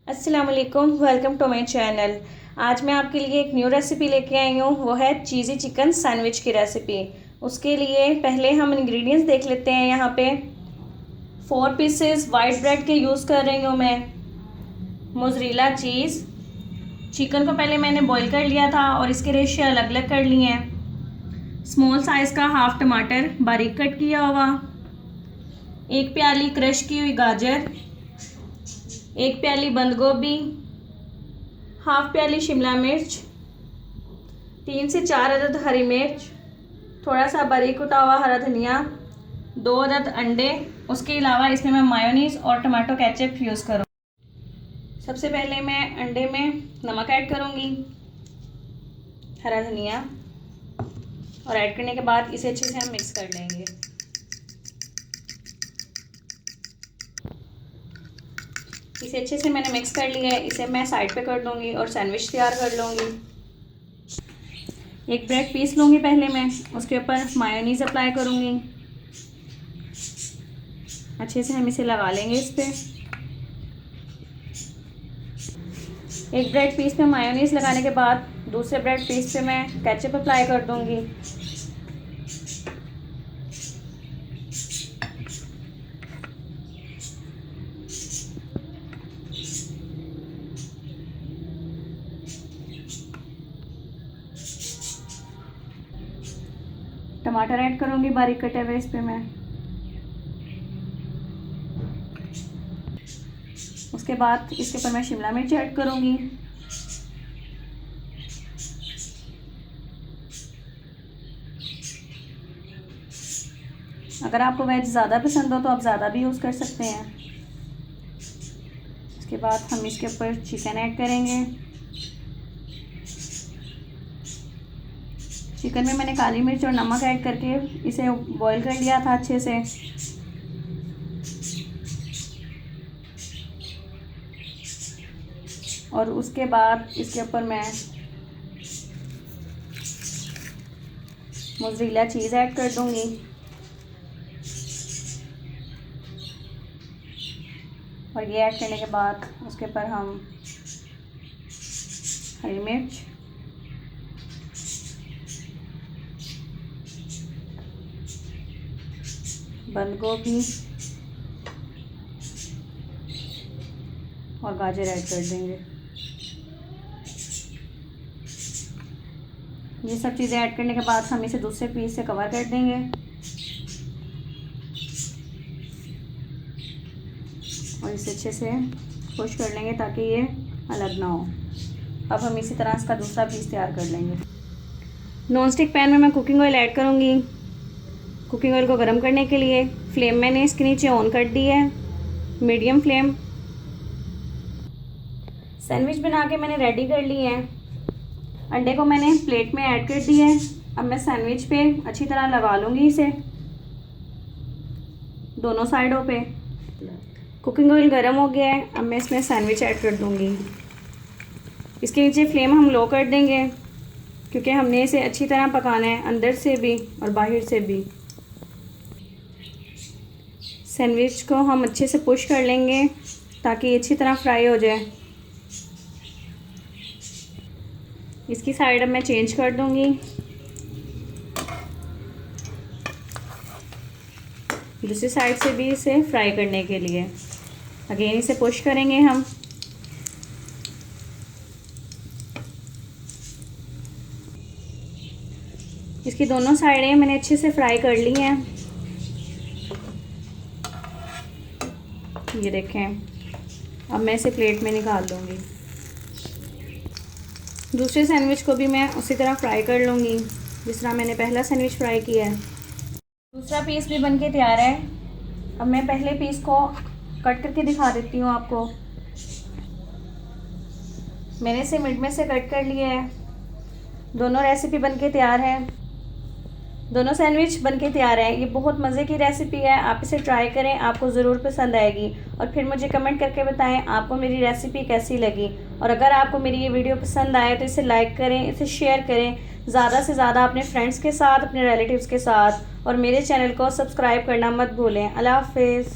अस्सलाम वालेकुम, welcome to my channel. आज मैं आपके लिए एक न्यू रेसिपी लेके आई हूँ। वो है चीज़ी चिकन सैंडविच की रेसिपी। उसके लिए पहले हम इंग्रेडिएंट्स देख लेते हैं। यहाँ पे 4 पीसेस वाइट ब्रेड के यूज़ कर रही हूँ मैं। Mozzarella cheese. चिकन को पहले मैंने बॉईल कर लिया था और इसके रेशे अलग अलग कर लिए हैं। स्मॉल साइज़ का हाफ टमाटर बारीक कट किया हुआ, 1 प्याली क्रश की हुई गाजर, 1 प्याली बंद गोभी, हाफ प्याली शिमला मिर्च, 3 से 4 अदद हरी मिर्च, थोड़ा सा बारीक कुटा हुआ हरा धनिया, 2 अदद अंडे। उसके अलावा इसमें मैं मायोनीज़ और टमाटो केचप यूज़ करूँ। सबसे पहले मैं अंडे में नमक ऐड करूँगी, हरा धनिया, और ऐड करने के बाद इसे अच्छे से हम मिक्स कर लेंगे। इसे अच्छे से मैंने मिक्स कर लिया है। इसे मैं साइड पे कर दूँगी और सैंडविच तैयार कर लूँगी। एक ब्रेड पीस लूँगी पहले मैं, उसके ऊपर मायोनीज़ अप्लाई करूँगी। अच्छे से हम इसे लगा लेंगे इस पर। एक ब्रेड पीस पे मायोनीज़ लगाने के बाद दूसरे ब्रेड पीस पे मैं केचप अप्लाई कर दूँगी। टमाटर ऐड करूँगी बारीक कटे हुए इस पे मैं। उसके बाद इसके ऊपर मैं शिमला मिर्च ऐड करूँगी। अगर आपको वेज ज़्यादा पसंद हो तो आप ज़्यादा भी यूज़ कर सकते हैं। उसके बाद हम इसके ऊपर चिकन ऐड करेंगे। चिकन में मैंने काली मिर्च और नमक ऐड करके इसे बॉईल कर लिया था अच्छे से। और उसके बाद इसके ऊपर मैं मोज़रेला चीज़ ऐड कर दूंगी। और ये ऐड करने के बाद उसके ऊपर हम हरी मिर्च, बंद गोभी और गाजर ऐड कर देंगे। ये सब चीज़ें ऐड करने के बाद हम इसे दूसरे पीस से कवर कर देंगे और इसे अच्छे से पुश कर लेंगे ताकि ये अलग ना हो। अब हम इसी तरह इसका दूसरा पीस तैयार कर लेंगे। नॉन स्टिक पैन में मैं कुकिंग ऑयल ऐड करूँगी। कुकिंग ऑयल को गर्म करने के लिए फ्लेम मैंने इसके नीचे ऑन कर दी है, मीडियम फ्लेम। सैंडविच बना के मैंने रेडी कर ली है। अंडे को मैंने प्लेट में ऐड कर दिया है। अब मैं सैंडविच पे अच्छी तरह लगा लूँगी इसे दोनों साइडों पे। कुकिंग ऑयल गर्म हो गया है। अब मैं इसमें सैंडविच ऐड कर दूँगी। इसके नीचे फ्लेम हम लो कर देंगे क्योंकि हमने इसे अच्छी तरह पकाना है, अंदर से भी और बाहर से भी। सैंडविच को हम अच्छे से पुश कर लेंगे ताकि ये अच्छी तरह फ्राई हो जाए। इसकी साइड अब मैं चेंज कर दूंगी। दूसरी साइड से भी इसे फ्राई करने के लिए अगेन इसे पुश करेंगे हम। इसकी दोनों साइडें मैंने अच्छे से फ्राई कर ली हैं। ये देखें। अब मैं इसे प्लेट में निकाल लूँगी। दूसरे सैंडविच को भी मैं उसी तरह फ्राई कर लूँगी जिस तरह मैंने पहला सैंडविच फ्राई किया है। दूसरा पीस भी बनके तैयार है। अब मैं पहले पीस को कट करके दिखा देती हूँ आपको। मैंने इसे मिड में से कट कर लिया है। दोनों रेसिपी बनके तैयार है। दोनों सैंडविच बनके तैयार है। ये बहुत मज़े की रेसिपी है। आप इसे ट्राई करें, आपको ज़रूर पसंद आएगी। और फिर मुझे कमेंट करके बताएं आपको मेरी रेसिपी कैसी लगी। और अगर आपको मेरी ये वीडियो पसंद आए तो इसे लाइक करें, इसे शेयर करें ज़्यादा से ज़्यादा अपने फ्रेंड्स के साथ, अपने रिलेटिव्स के साथ। और मेरे चैनल को सब्सक्राइब करना मत भूलें। अल्लाह हाफ़िज़।